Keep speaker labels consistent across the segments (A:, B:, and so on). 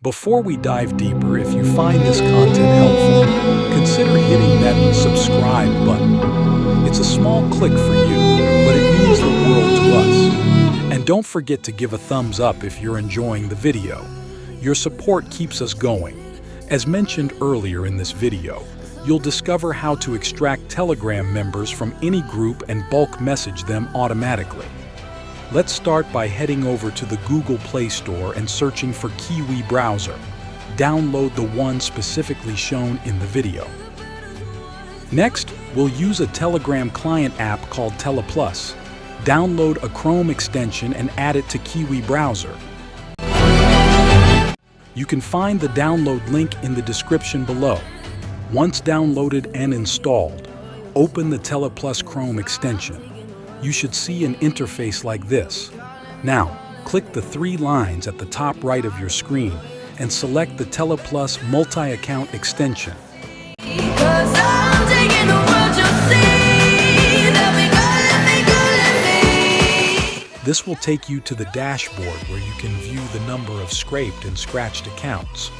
A: Before we dive deeper, if you find this content helpful, consider hitting that subscribe button. It's a small click for you, but it means the world to us. And don't forget to give a thumbs up if you're enjoying the video. Your support keeps us going. As mentioned earlier in this video, you'll discover how to extract Telegram members from any group and bulk message them automatically. Let's start by heading over to the Google Play Store and searching for Kiwi Browser. Download the one specifically shown in the video. Next, we'll use a Telegram client app called TelePlus. Download a Chrome extension and add it to Kiwi Browser. You can find the download link in the description below. Once downloaded and installed, open the TelePlus Chrome extension. You should see an interface like this. Now, click the three lines at the top right of your screen and select the TelePlus multi-account extension. This will take you to the dashboard where you can view the number of scraped and scratched accounts.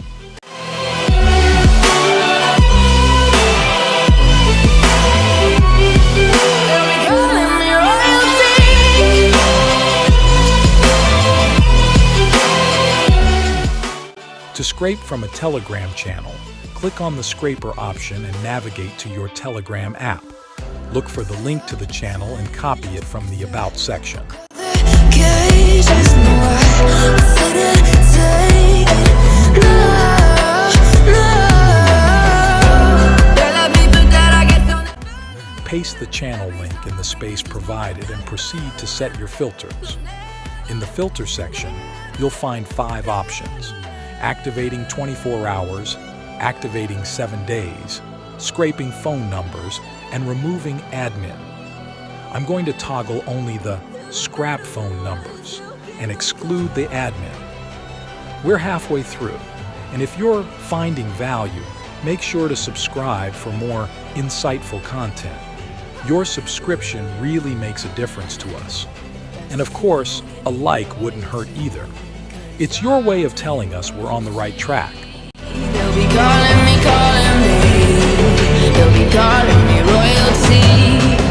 A: To scrape from a Telegram channel, click on the scraper option and navigate to your Telegram app. Look for the link to the channel and copy it from the About section. Paste the channel link in the space provided and proceed to set your filters. In the filter section, you'll find 5 options: activating 24 hours, activating 7 days, scraping phone numbers, and removing admin. I'm going to toggle only the scrap phone numbers and exclude the admin. We're halfway through, and if you're finding value, make sure to subscribe for more insightful content. Your subscription really makes a difference to us. And of course, a like wouldn't hurt either. It's your way of telling us we're on the right track.
B: They'll be calling me royalty.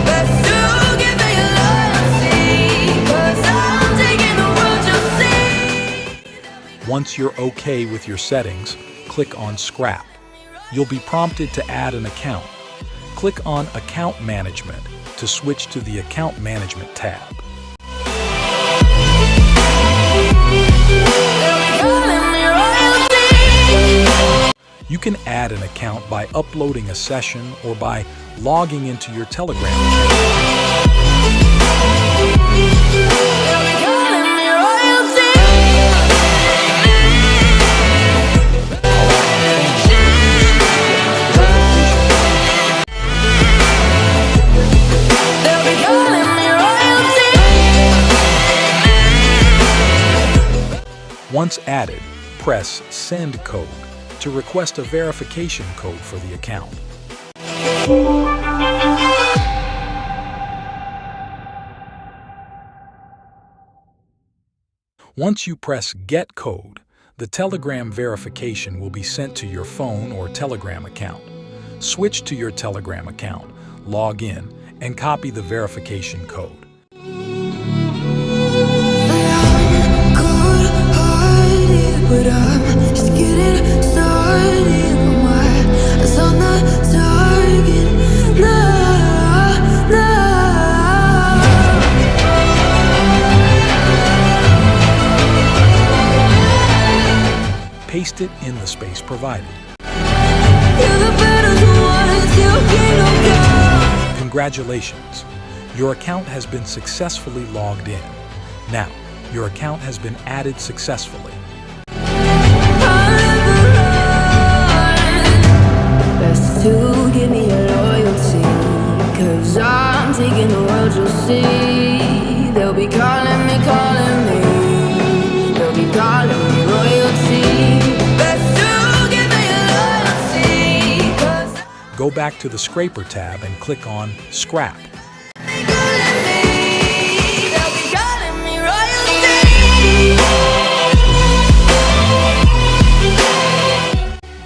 B: But still give me loyalty, 'cause I'm taking the world, you'll see.
A: Once you're okay with your settings, click on Scrap. You'll be prompted to add an account. Click on Account Management to switch to the Account Management tab. You can add an account by uploading a session or by logging into your Telegram channel. Once added, press Send Code to request a verification code for the account. Once you press Get Code, the Telegram verification will be sent to your phone or Telegram account. Switch to your Telegram account, log in, and copy the verification code.
B: But I'm just getting started. My eyes on the target.
A: Paste it in the space provided. Congratulations! Your account has been successfully logged in. Now, your account has been added successfully.
B: Best to give me your loyalty, 'cause I'm taking the world, you'll see. They'll be calling me. They'll be calling me royalty. Best to give me your loyalty, 'cause
A: Go back to the Scraper tab and click on Scrap.
B: they'll be calling me royalty.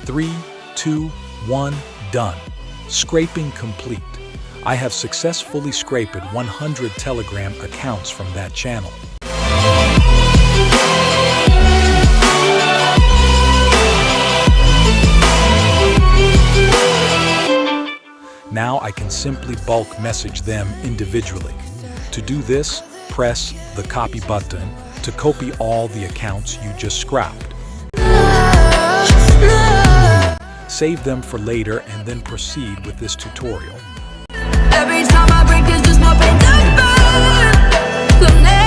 A: 3, 2, 1, done. Scraping complete. I have successfully scraped 100 Telegram accounts from that channel. Now I can simply bulk message them individually. To do this, press the copy button to copy all the accounts you just scrapped. Save them for later and then proceed with this tutorial.
B: Every time I break, there's just more pain to burn. So never.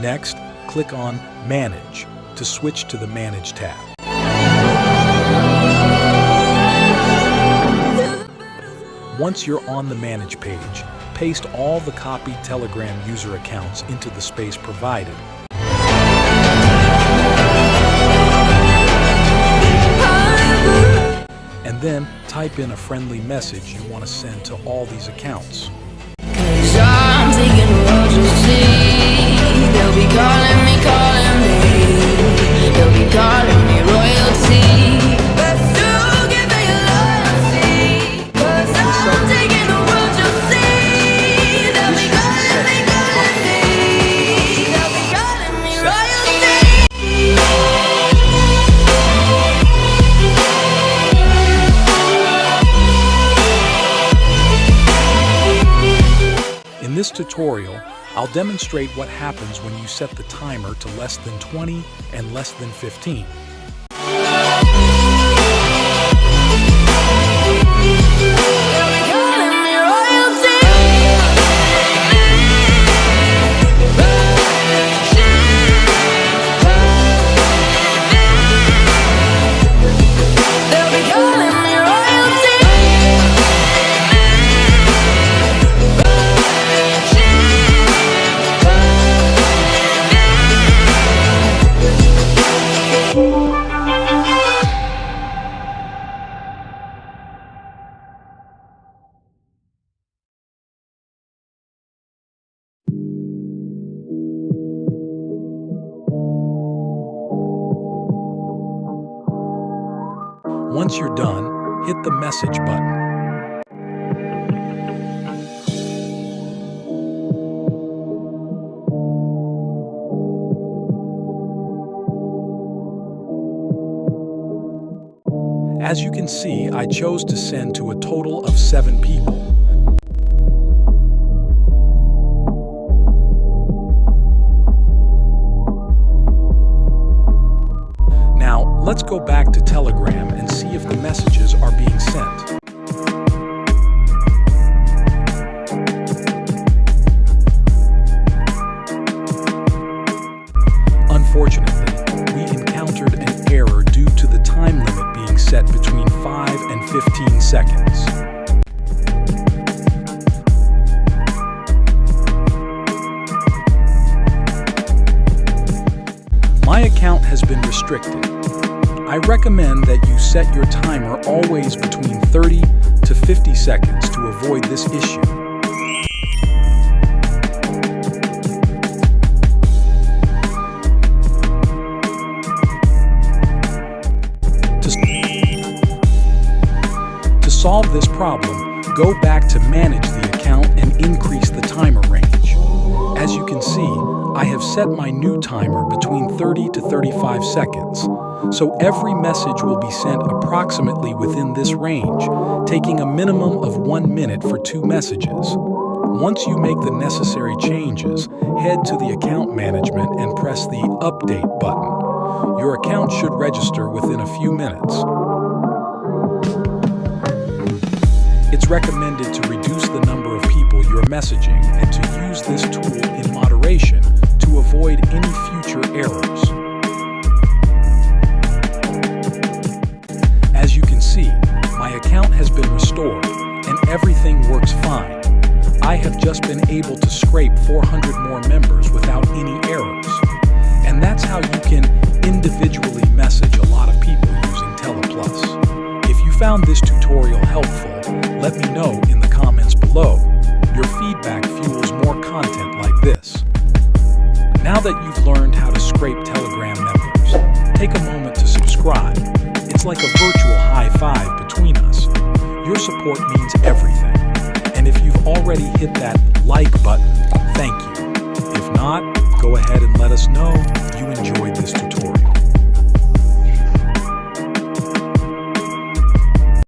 A: Next, click on Manage to switch to the Manage tab. Once you're on the Manage page, paste all the copied Telegram user accounts into the space provided. And then type in a friendly message you want to send to all these accounts.
B: 'Cause I'm taking the road, you'll see. They'll be calling me. They'll be calling me royalty. Best to give me your loyalty, 'cause I'm taking the road, you'll see. They'll be calling me. They'll be calling me royalty.
A: In this tutorial, I'll demonstrate what happens when you set the timer to less than 20 and less than 15.
B: They'll be calling me royalty. They'll be calling me royalty.
A: Once you're done, hit the message button. As you can see, I chose to send to a total of 7 people. Now, let's go back to Telegram and see if the messages are being sent. Unfortunately, we encountered an error due to the time limit being set between 5 and 15 seconds. My account has been restricted. I recommend that you set your timer always between 30 to 50 seconds to avoid this issue. solve this problem, go back to Manage the account and increase the timer range. As you can see, I have set my new timer between 30 to 35 seconds, so every message will be sent approximately within this range, taking a minimum of 1 minute for 2 messages. Once you make the necessary changes, head to the account management and press the Update button. Your account should register within a few minutes. It's recommended to reduce the number of people you're messaging and to use this tool in moderation to avoid any future errors. As you can see, my account has been restored and everything works fine. I have just been able to scrape 400 more members without any errors. And that's how you can individually message a lot of people using TelePlus. If you found this tutorial helpful, let me know in the comments below. Your feedback fuels more content like this. Now that you've learned how to scrape Telegram members, take a moment to subscribe. It's like a virtual high five between us. Your support means everything. And if you've already hit that like button, thank you. If not, go ahead and let us know you enjoyed this tutorial.